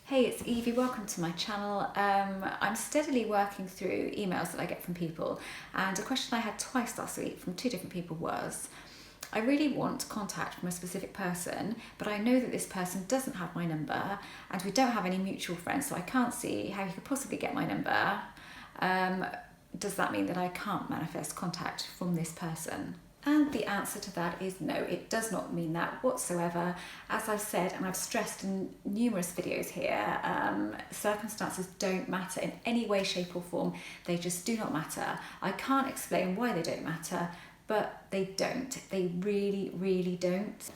Hey, it's Evie, welcome to my channel. I'm steadily working through emails that I get from people, and a question I had twice last week from two different people was, I really want contact from a specific person, but I know that this person doesn't have my number and we don't have any mutual friends, so I can't see how he could possibly get my number. Does that mean that I can't manifest contact from this person? And the answer to that is no, it does not mean that whatsoever. As I've said, and I've stressed in numerous videos here, circumstances don't matter in any way, shape or form. They just do not matter. I can't explain why they don't matter, but they don't. They really, really don't.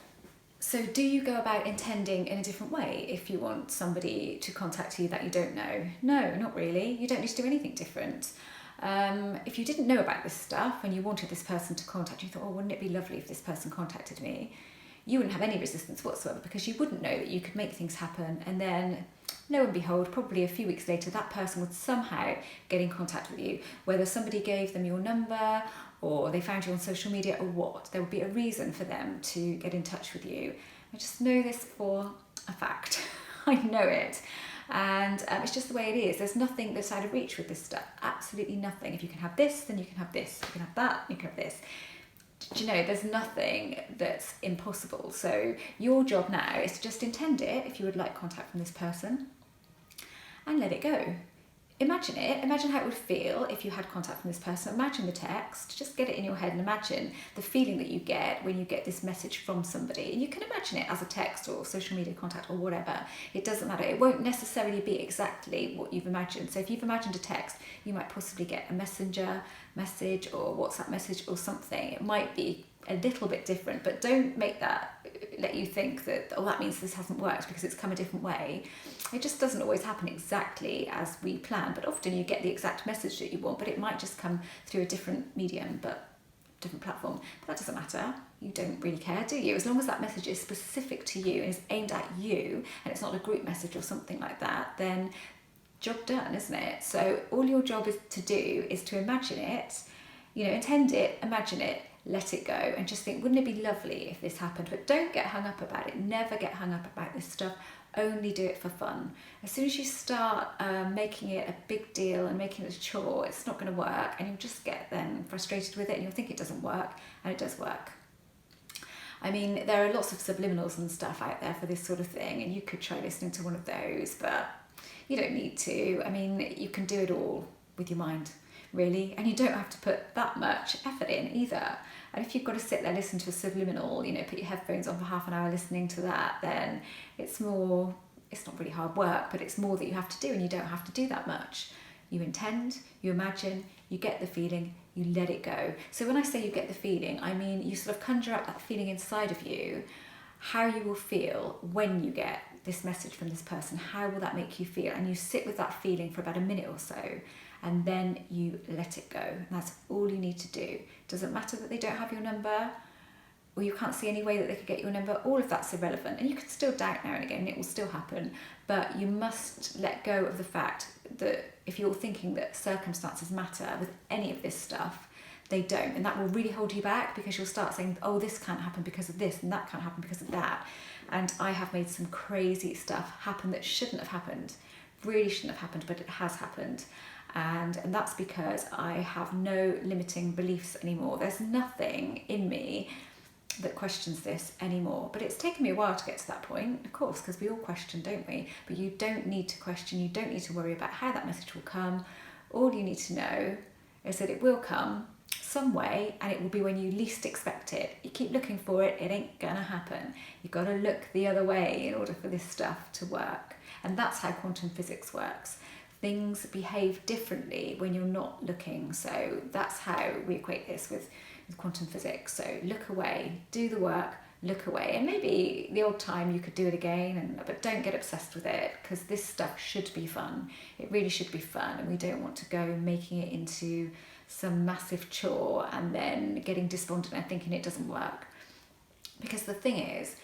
So do you go about intending in a different way if you want somebody to contact you that you don't know? No, not really. You don't need to do anything different. If you didn't know about this stuff and you wanted this person to contact you, you thought, oh, wouldn't it be lovely if this person contacted me? You wouldn't have any resistance whatsoever because you wouldn't know that you could make things happen. And then, lo and behold, probably a few weeks later, that person would somehow get in contact with you, whether somebody gave them your number or they found you on social media or what. There would be a reason for them to get in touch with you. I just know this for a fact. I know it. And it's just the way it is. There's nothing that's out of reach with this stuff. Absolutely nothing. If you can have this, then you can have this. You can have that, you can have this. Do you know, there's nothing that's impossible. So your job now is to just intend it if you would like contact from this person and let it go. Imagine it. Imagine how it would feel if you had contact from this person. Imagine the text. Just get it in your head and imagine the feeling that you get when you get this message from somebody. And you can imagine it as a text or social media contact or whatever. It doesn't matter. It won't necessarily be exactly what you've imagined. So if you've imagined a text, you might possibly get a messenger message or WhatsApp message or something. It might be a little bit different, but don't make that let you think that, oh, that means this hasn't worked because it's come a different way. It just doesn't always happen exactly as we plan, but often you get the exact message that you want, but it might just come through a different medium, but different platform. But that doesn't matter. You don't really care, do you? As long as that message is specific to you and is aimed at you and it's not a group message or something like that, then job done, isn't it? So all your job is to do is to imagine it, intend it, imagine it, let it go, and just think, wouldn't it be lovely if this happened? But don't get hung up about it. Never get hung up about this stuff. Only do it for fun. As soon as you start making it a big deal and making it a chore, it's not going to work, and you'll just get then frustrated with it and you'll think it doesn't work, and it does work. I mean, there are lots of subliminals and stuff out there for this sort of thing, and you could try listening to one of those, but you don't need to. I mean, you can do it all with your mind, really, and you don't have to put that much effort in either. And if you've got to sit there, listen to a subliminal, put your headphones on for half an hour listening to that, then it's not really hard work, but it's more that you have to do, and you don't have to do that much. You intend, you imagine, you get the feeling, you let it go. So when I say you get the feeling, I mean you sort of conjure up that feeling inside of you, how you will feel when you get this message from this person. How will that make you feel? And you sit with that feeling for about a minute or so, and then you let it go. And that's all you need to do. Doesn't matter that they don't have your number, or you can't see any way that they could get your number. All of that's irrelevant. And you can still doubt now and again, and it will still happen. But you must let go of the fact that if you're thinking that circumstances matter with any of this stuff, they don't. And that will really hold you back, because you'll start saying, oh, this can't happen because of this, and that can't happen because of that. And I have made some crazy stuff happen that shouldn't have happened. Really shouldn't have happened, but it has happened. And that's because I have no limiting beliefs anymore. There's nothing in me that questions this anymore. But it's taken me a while to get to that point, of course, because we all question, don't we? But you don't need to question, you don't need to worry about how that message will come. All you need to know is that it will come some way, and it will be when you least expect it. You keep looking for it, it ain't gonna happen. You've got to look the other way in order for this stuff to work. And that's how quantum physics works. Things behave differently when you're not looking. So that's how we equate this with quantum physics. So look away, do the work, look away. And maybe the odd time you could do it again, but don't get obsessed with it, because this stuff should be fun. It really should be fun, and we don't want to go making it into some massive chore and then getting despondent and thinking it doesn't work. Because the thing is,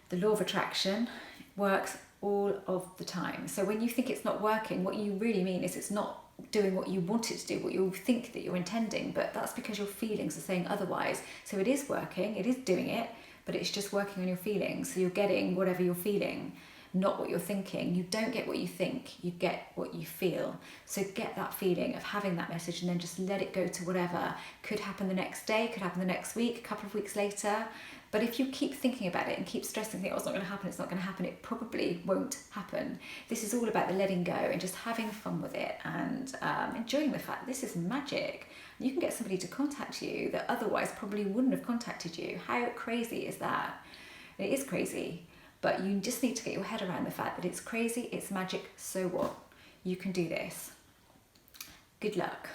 the law of attraction works all of the time. So when you think it's not working, what you really mean is it's not doing what you want it to do, what you think that you're intending, but that's because your feelings are saying otherwise. So it is working, it is doing it, but it's just working on your feelings. So you're getting whatever you're feeling. not what you're thinking. You don't get what you think, you get what you feel. So get that feeling of having that message and then just let it go to whatever. Could happen the next day, could happen the next week, a couple of weeks later. But if you keep thinking about it and keep stressing, think, oh, it's not going to happen, it's not going to happen, it probably won't happen. This is all about the letting go and just having fun with it and enjoying the fact this is magic. You can get somebody to contact you that otherwise probably wouldn't have contacted you. How crazy is that? It is crazy, but you just need to get your head around the fact that it's crazy, it's magic, so what? You can do this. Good luck.